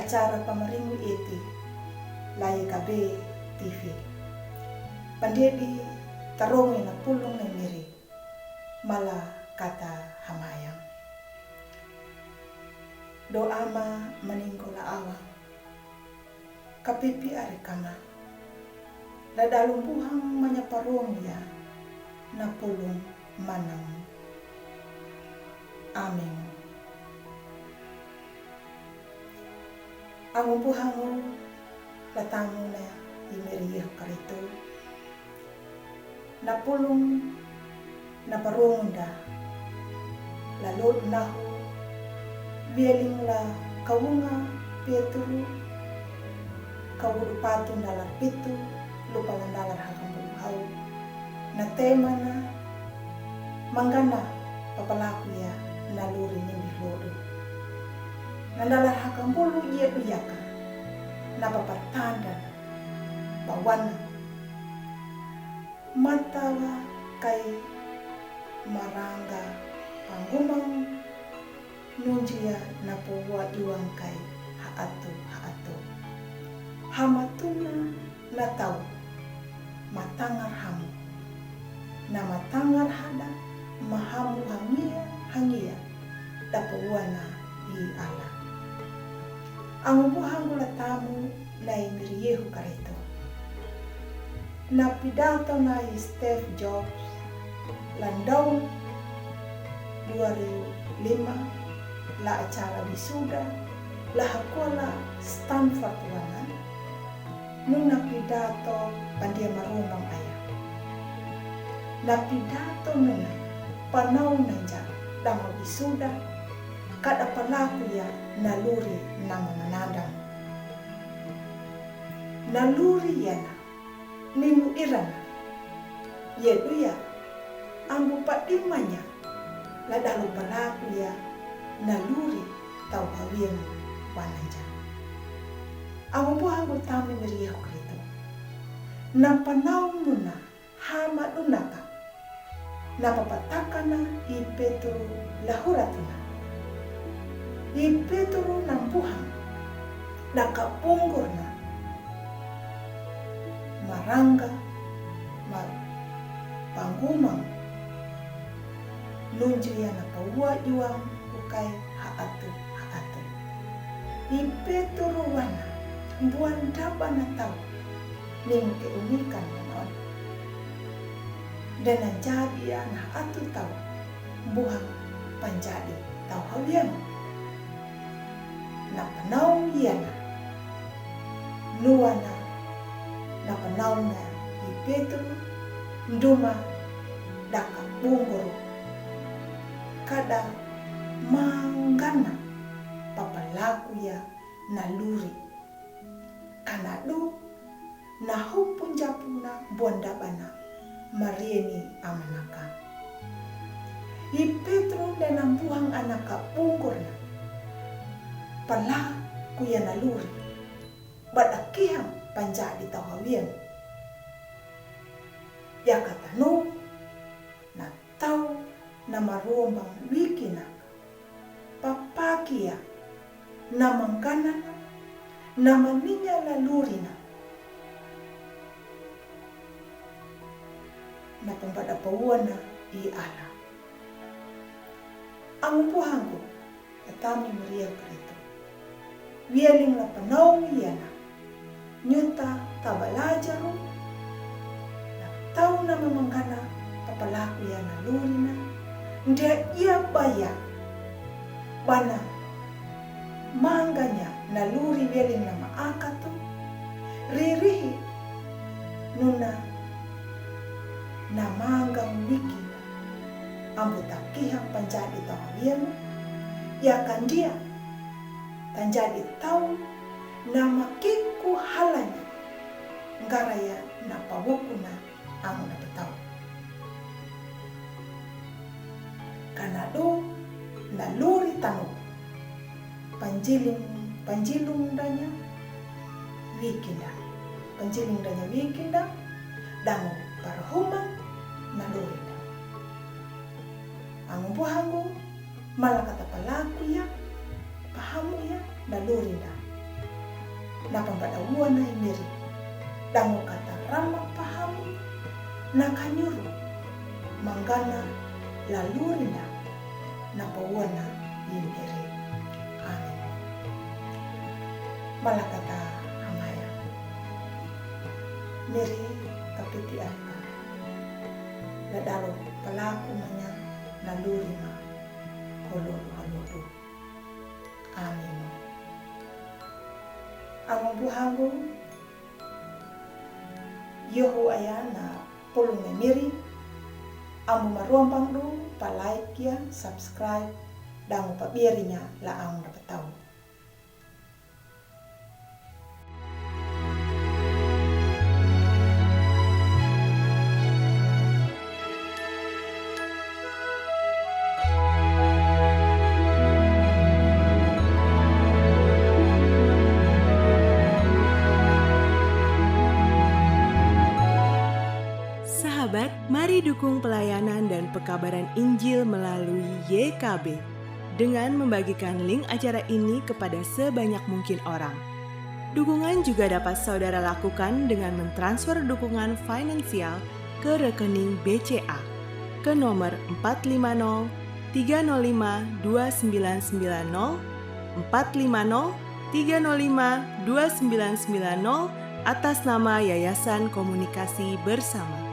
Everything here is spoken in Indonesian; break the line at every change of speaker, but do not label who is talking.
acara pamaringu iti laye kabe TV. Pandedi tarongi na pulong na miri mala kata hamayang. Doa ma maninggola awang kapipi are kama ladalumbuhang manyaparong ya na pulong manang. Amin. Ang umpuhango latamo na imiriyo karito na pulong na parongda lalod na ho bieling la kawunga Petro kawudupato na larpito lupalang dalar hakang buluhaw na tema na manggana papalaku ya naluri ni bilodo nandalar hakang bulu iya uyaka napapatanda bawana matawa kay marangga panggumang nunjia napuwa iwang kay haato hamatuna nataw matangar hamu na matangar hada mahamu hangia dapawana i ala ang upuhang tamu na imiriyehu karito na pidato na Steve Jobs landaw 2005 la acara wisuda la hakuala Stanford wana nung napidato pandia marunong aya napidato nuna panaw nanja dama wisuda kada palaku ya naluri na manandang naluri yana minggu irana yedu ya ambu padimanya la dalu palaku ya naluri tau hawian wananja ambu buhangu tamu meriah krito na panau muna hama dunaka na papatakana i Petro lahuratuna i Petro nampuhang nakapunggur na marangga panggumang nunjia na pawa iwang ukay haatu i Petro wana buwan daba na tao ning keunikan na noon dan nanjadi na haatu tao buhang panjadi tao hawian na panaw yana nuwana na panaw na i Petro nduma daka bungoro kada manggana papalaku ya naluri kanadu na hupun japuna bondabana marieni amanaka i Petro dan nampuhang anaka bungorna palaku ya naluri badakihang panjadi tawawian ya katanu na tau na marombang wikina papakia na mangkanana na maninya lalurina na pambadapawana i ala ang upuhango atami Maria Krito wialing na panaw yana nyuta tabalajaro na tau na mamangkana papalaku ya nalurina ndia ia baya bana mangganya naluri weling na maakato ririhi nuna na manggang wiki ambutakihang panjadi tawawian ya kandia tanjadi tau na makiku halanya ngaraya na pawukuna ang nabitaw kanado naluri tanu panjilung danya wikinda damu parhuma naluri da ang buhango malakata palaku ya pahamu ya naluri da na pambadawua na imiri. Dango kata rama pahamu na kanyuru manggana lalurina na pawana imiri. Amin. Malakata hamaya. Miri kapiti arka. Ladaro palaku manya lalurima kololu haludu. Amin. Ang buhango yoho ayana pulunge miri amu maruampang ru pa like ya subscribe dango pa biarinya la amu dapat tahu.
Sahabat, mari dukung pelayanan dan pekabaran Injil melalui YKB dengan membagikan link acara ini kepada sebanyak mungkin orang. Dukungan juga dapat saudara lakukan dengan mentransfer dukungan finansial ke rekening BCA ke nomor 450 305 2990 450 305 2990 atas nama Yayasan Komunikasi Bersama.